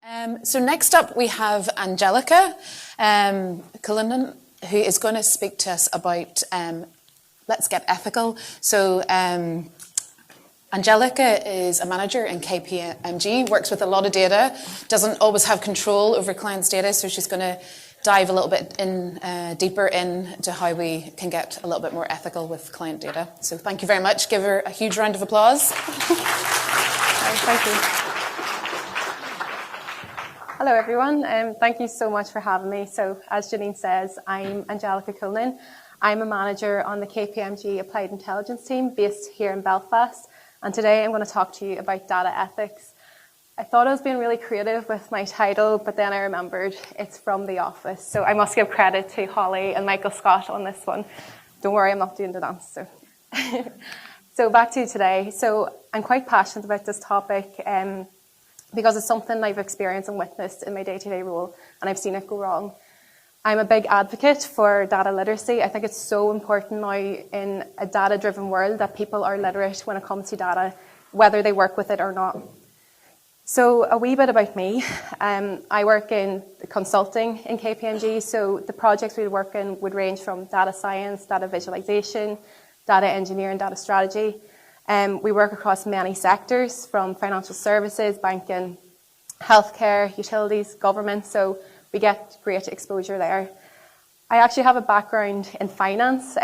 So next up we have Angelica Cullinan, who is going to speak to us about Let's Get Ethical. So Angelica is a manager in KPMG, works with a lot of data, doesn't always have control over clients' data, so she's going to dive a little bit deeper into how we can get a little bit more ethical with client data. So thank you very much. Give her a huge round of applause. Thank you. Hello everyone, thank you so much for having me. So as Janine says, I'm Angelica Cullinan. I'm a manager on the KPMG Applied Intelligence team based here in Belfast, and today I'm going to talk to you about data ethics. I thought I was being really creative with my title, but then I remembered it's from The Office, so I must give credit to Holly and Michael Scott on this one. Don't worry, I'm not doing the dance. So back to today. So I'm quite passionate about this topic because it's something I've experienced and witnessed in my day-to-day role, and I've seen it go wrong. I'm a big advocate for data literacy. I think it's so important now in a data-driven world that people are literate when it comes to data, whether they work with it or not. So a wee bit about me. I work in consulting in KPMG, so the projects we work in would range from data science, data visualization, data engineering, data strategy. We work across many sectors, from financial services, banking, healthcare, utilities, government, so we get great exposure there. I actually have a background in finance.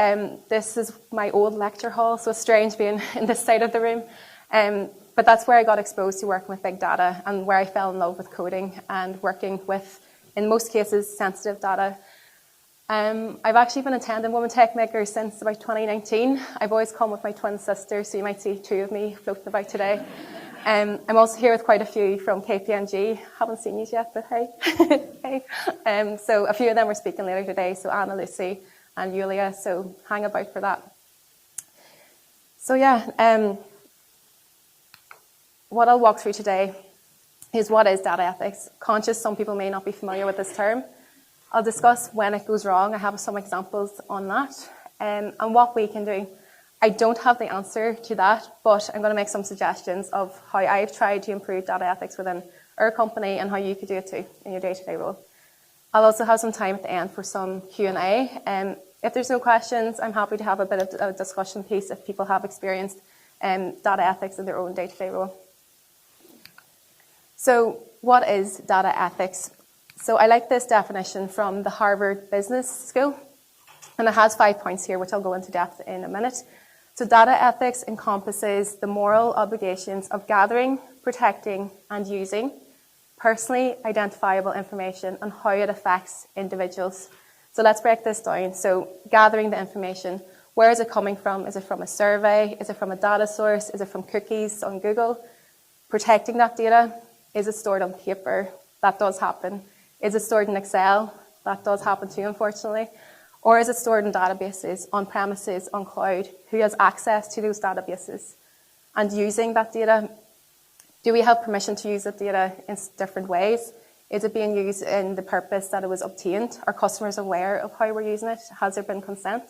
This is my old lecture hall, so it's strange being in this side of the room. But that's where I got exposed to working with big data and where I fell in love with coding and working with, in most cases, sensitive data. I've actually been attending Women Techmakers since about 2019. I've always come with my twin sister, so you might see two of me floating about today. I'm also here with quite a few from KPMG. Haven't seen you yet, but hey. Hey. So a few of them are speaking later today, so Anna, Lucy, and Yulia, so hang about for that. So yeah, what I'll walk through today is what is data ethics. Conscious, some people may not be familiar with this term. I'll discuss when it goes wrong. I have some examples on that, and what we can do. I don't have the answer to that, but I'm going to make some suggestions of how I've tried to improve data ethics within our company and how you could do it too in your day-to-day role. I'll also have some time at the end for some Q&A. If there's no questions, I'm happy to have a bit of a discussion piece if people have experienced data ethics in their own day-to-day role. So what is data ethics? So I like this definition from the Harvard Business School, and it has 5 points here, which I'll go into depth in a minute. So data ethics encompasses the moral obligations of gathering, protecting, and using personally identifiable information and how it affects individuals. So let's break this down. So gathering the information, where is it coming from? Is it from a survey? Is it from a data source? Is it from cookies on Google? Protecting that data, is it stored on paper? That does happen. Is it stored in Excel? That does happen too, unfortunately. Or is it stored in databases, on premises, on cloud? Who has access to those databases? And using that data, do we have permission to use that data in different ways? Is it being used in the purpose that it was obtained? Are customers aware of how we're using it? Has there been consent?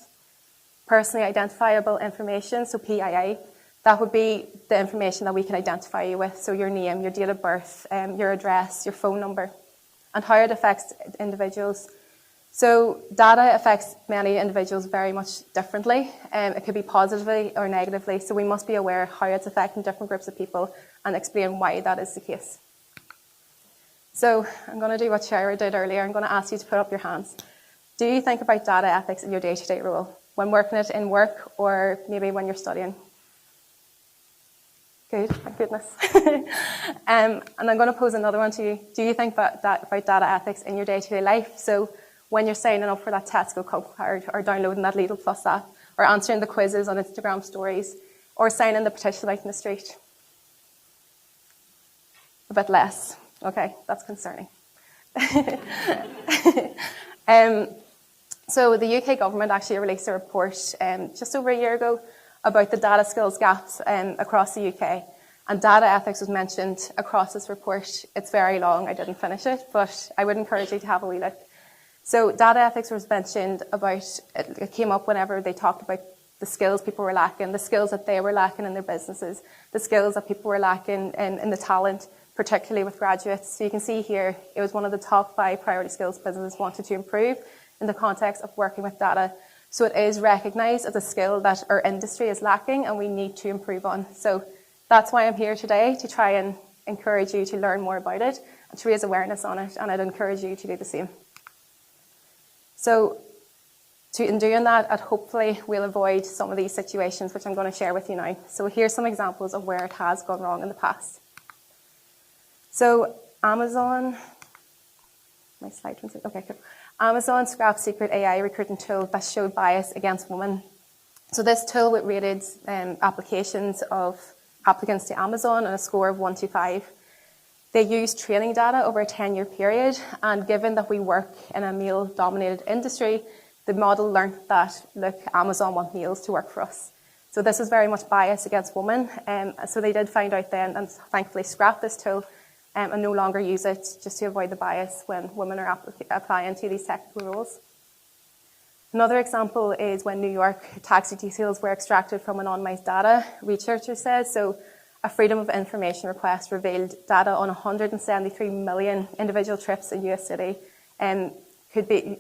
Personally identifiable information, so PII, that would be the information that we can identify you with. So your name, your date of birth, your address, your phone number, and how it affects individuals. So data affects many individuals very much differently. It could be positively or negatively, so we must be aware how it's affecting different groups of people and explain why that is the case. So I'm going to do what Shira did earlier. I'm going to ask you to put up your hands. Do you think about data ethics in your day-to-day role, when working it in work or maybe when you're studying? Good, thank goodness. And I'm going to pose another one to you. Do you think about data ethics in your day-to-day life? So when you're signing up for that Tesco Coke card, or downloading that Lidl Plus app, or answering the quizzes on Instagram stories, or signing the petition out in the street? A bit less. Okay, that's concerning. So the UK government actually released a report just over a year ago about the data skills gaps across the UK. And data ethics was mentioned across this report. It's very long, I didn't finish it, but I would encourage you to have a wee look. So data ethics was mentioned about, it came up whenever they talked about the skills people were lacking, the skills that they were lacking in their businesses, the skills that people were lacking in the talent particularly with graduates. So you can see here, it was one of the top 5 priority skills businesses wanted to improve in the context of working with data. So it is recognised as a skill that our industry is lacking and we need to improve on. So that's why I'm here today, to try and encourage you to learn more about it and to raise awareness on it, and I'd encourage you to do the same. So in doing that, I'd hopefully we'll avoid some of these situations which I'm going to share with you now. So here's some examples of where it has gone wrong in the past. So Amazon, my slide was okay, cool. Amazon scrapped secret AI recruiting tool that showed bias against women. So this tool rated applications of applicants to Amazon on a score of 1 to 5. They used training data over a 10-year period, and given that we work in a male-dominated industry, the model learned that, look, Amazon want males to work for us. So this is very much biased against women. So they did find out then, and thankfully scrapped this tool and no longer use it, just to avoid the bias when women are applying to these technical roles. Another example is when New York taxi details were extracted from anonymized data, researchers said. So a Freedom of Information request revealed data on 173 million individual trips in US City, and could be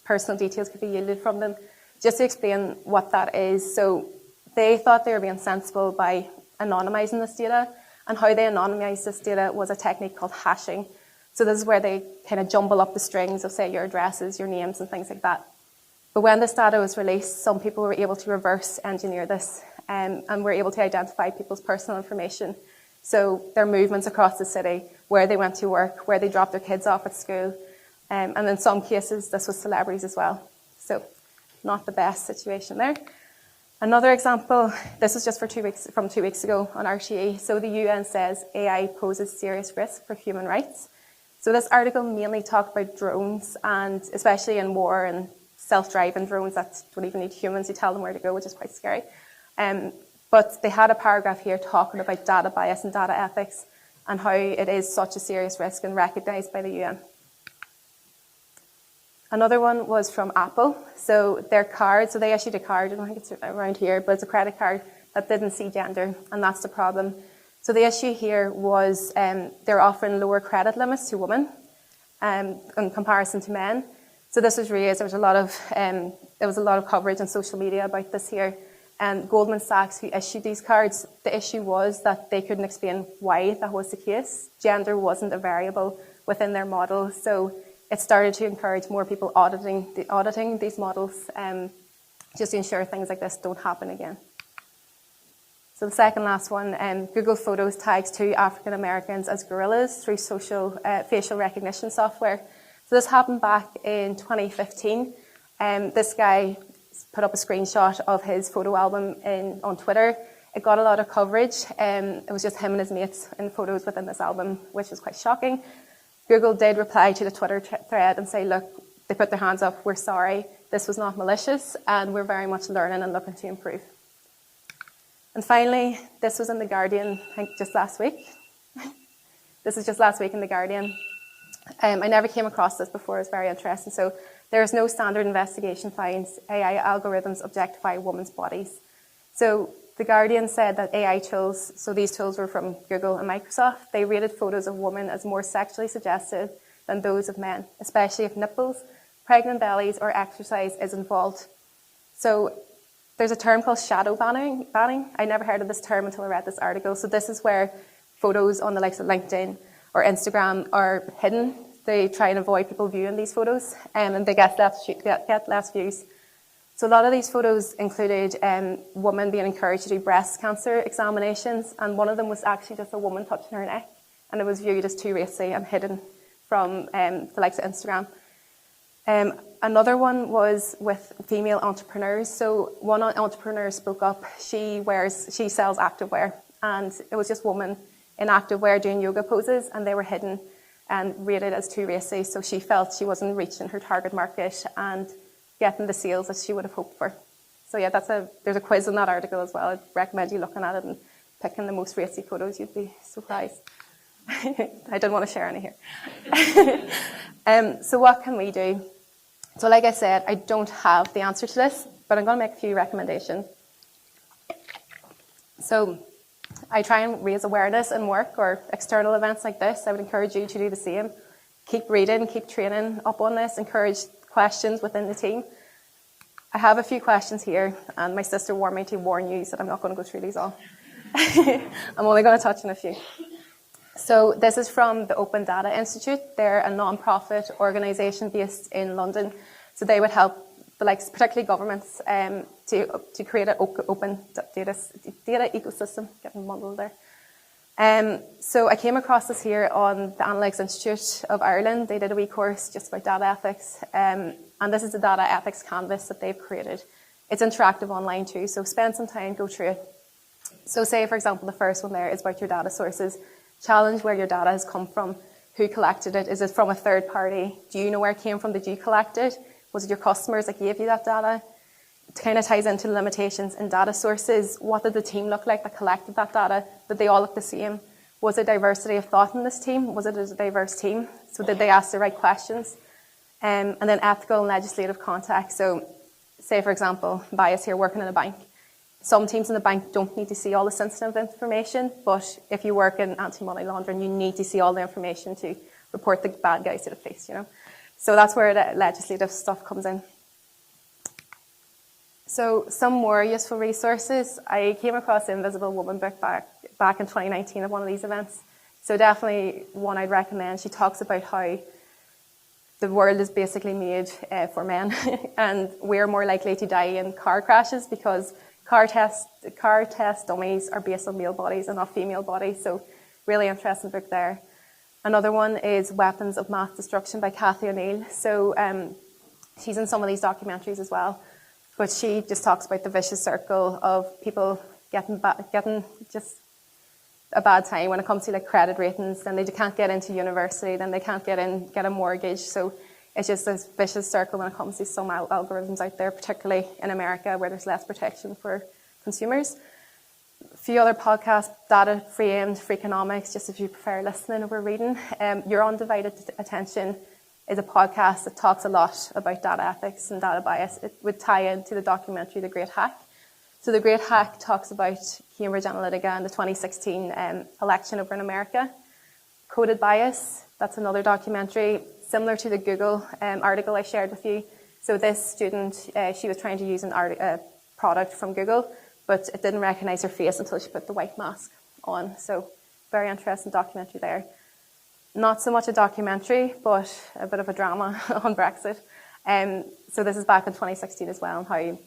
personal details could be yielded from them. Just to explain what that is, so they thought they were being sensible by anonymizing this data, and how they anonymized this data was a technique called hashing. So this is where they kind of jumble up the strings of, say, your addresses, your names, and things like that. But when this data was released, some people were able to reverse engineer this and were able to identify people's personal information. So their movements across the city, where they went to work, where they dropped their kids off at school, and in some cases, this was celebrities as well. So not the best situation there. Another example, this was just from 2 weeks ago on RTE. So the UN says AI poses serious risk for human rights. So this article mainly talked about drones, and especially in war, and self-driving drones that don't even need humans to tell them where to go, which is quite scary. But they had a paragraph here talking about data bias and data ethics, and how it is such a serious risk and recognised by the UN. Another one was from Apple. So their card, so they issued a card, I don't think it's around here, but it's a credit card that didn't see gender, and that's the problem. So the issue here was they're offering lower credit limits to women in comparison to men. So this was raised, there was a lot of coverage on social media about this here. And Goldman Sachs, who issued these cards, the issue was that they couldn't explain why that was the case. Gender wasn't a variable within their model, so it started to encourage more people auditing these models, just to ensure things like this don't happen again. So the second last one, Google Photos tags 2 African Americans as gorillas through facial recognition software. So this happened back in 2015. This guy put up a screenshot of his photo album on Twitter. It got a lot of coverage. It was just him and his mates in photos within this album, which was quite shocking. Google did reply to the Twitter thread and say, look, they put their hands up, we're sorry, this was not malicious, and we're very much learning and looking to improve. And finally, this was in The Guardian, I think just last week. This was just last week in The Guardian. I never came across this before, it's very interesting. So there is no standard investigation finds AI algorithms objectify women's bodies. So The Guardian said that AI tools, so these tools were from Google and Microsoft, they rated photos of women as more sexually suggestive than those of men, especially if nipples, pregnant bellies, or exercise is involved. So there's a term called shadow banning. I never heard of this term until I read this article. So this is where photos on the likes of LinkedIn or Instagram are hidden. They try and avoid people viewing these photos, and they get less views. So a lot of these photos included women being encouraged to do breast cancer examinations, and one of them was actually just a woman touching her neck, and it was viewed as too racy and hidden from the likes of Instagram. Another one was with female entrepreneurs. So one entrepreneur spoke up. She sells activewear, and it was just women in activewear doing yoga poses, and they were hidden and rated as too racy. So she felt she wasn't reaching her target market and getting the sales that she would have hoped for. So yeah, there's a quiz in that article as well. I'd recommend you looking at it and picking the most racy photos. You'd be surprised. I didn't want to share any here. So what can we do? So like I said, I don't have the answer to this, but I'm going to make a few recommendations. So I try and raise awareness in work or external events like this. I would encourage you to do the same. Keep reading, keep training up on this, encourage questions within the team. I have a few questions here, and my sister warned me to warn you that I'm not going to go through these all. I'm only going to touch on a few. So this is from the Open Data Institute. They're a non-profit organisation based in London. So they would help the likes, particularly governments, to create an open data ecosystem. Getting mumbled there. So I came across this here on the Analytics Institute of Ireland. They did a wee course just about data ethics. And this is the data ethics canvas that they've created. It's interactive online too, so spend some time, go through it. So say, for example, the first one there is about your data sources. Challenge where your data has come from. Who collected it? Is it from a third party? Do you know where it came from? Did you collect it? Was it your customers that gave you that data? It kind of ties into the limitations in data sources. What did the team look like that collected that data? Did they all look the same? Was there diversity of thought in this team? Was it a diverse team? So did they ask the right questions? And then ethical and legislative context. So say, for example, bias here, working in a bank. Some teams in the bank don't need to see all the sensitive information, but if you work in anti-money laundering, you need to see all the information to report the bad guys to the police, you know. So that's where the legislative stuff comes in. So some more useful resources. I came across the Invisible Woman book back in 2019 at one of these events. So definitely one I'd recommend. She talks about how the world is basically made for men and we're more likely to die in car crashes because car test dummies are based on male bodies and not female bodies. So really interesting book there. Another one is Weapons of Mass Destruction by Cathy O'Neill. So she's in some of these documentaries as well. But she just talks about the vicious circle of people getting just a bad time when it comes to like credit ratings. Then they can't get into university. Then they can't get a mortgage. So it's just this vicious circle when it comes to some algorithms out there, particularly in America where there's less protection for consumers. A few other podcasts, Data Framed, Freakonomics, just if you prefer listening over reading. Your Undivided Attention is a podcast that talks a lot about data ethics and data bias. It would tie into the documentary The Great Hack. So The Great Hack talks about Cambridge Analytica and the 2016 election over in America. Coded Bias, that's another documentary, similar to the Google article I shared with you. So this student, she was trying to use a product from Google, but it didn't recognize her face until she put the white mask on. So very interesting documentary there. Not so much a documentary, but a bit of a drama on Brexit. So this is back in 2016 as well, and how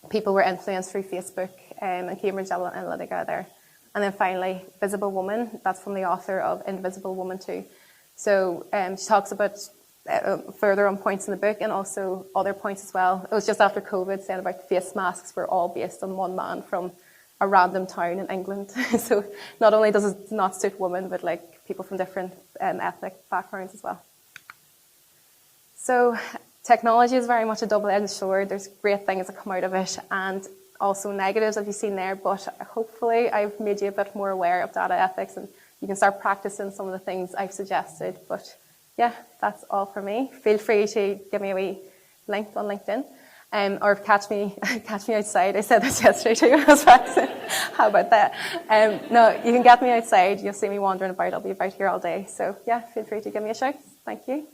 people were influenced through Facebook and Cambridge Analytica there. And then finally, Visible Woman, that's from the author of Invisible Woman 2. So she talks about further on points in the book and also other points as well. It was just after COVID saying about face masks were all based on one man from a random town in England. So not only does it not suit women, but like people from different ethnic backgrounds as well. So technology is very much a double-edged sword. There's great things that come out of it and also negatives, as you've seen there, but hopefully I've made you a bit more aware of data ethics and you can start practicing some of the things I've suggested. But yeah, that's all for me. Feel free to give me a wee link on LinkedIn. Or catch me outside. I said this yesterday too. I was practicing. How about that? No, you can get me outside. You'll see me wandering about. I'll be about here all day. So yeah, feel free to give me a shout. Thank you.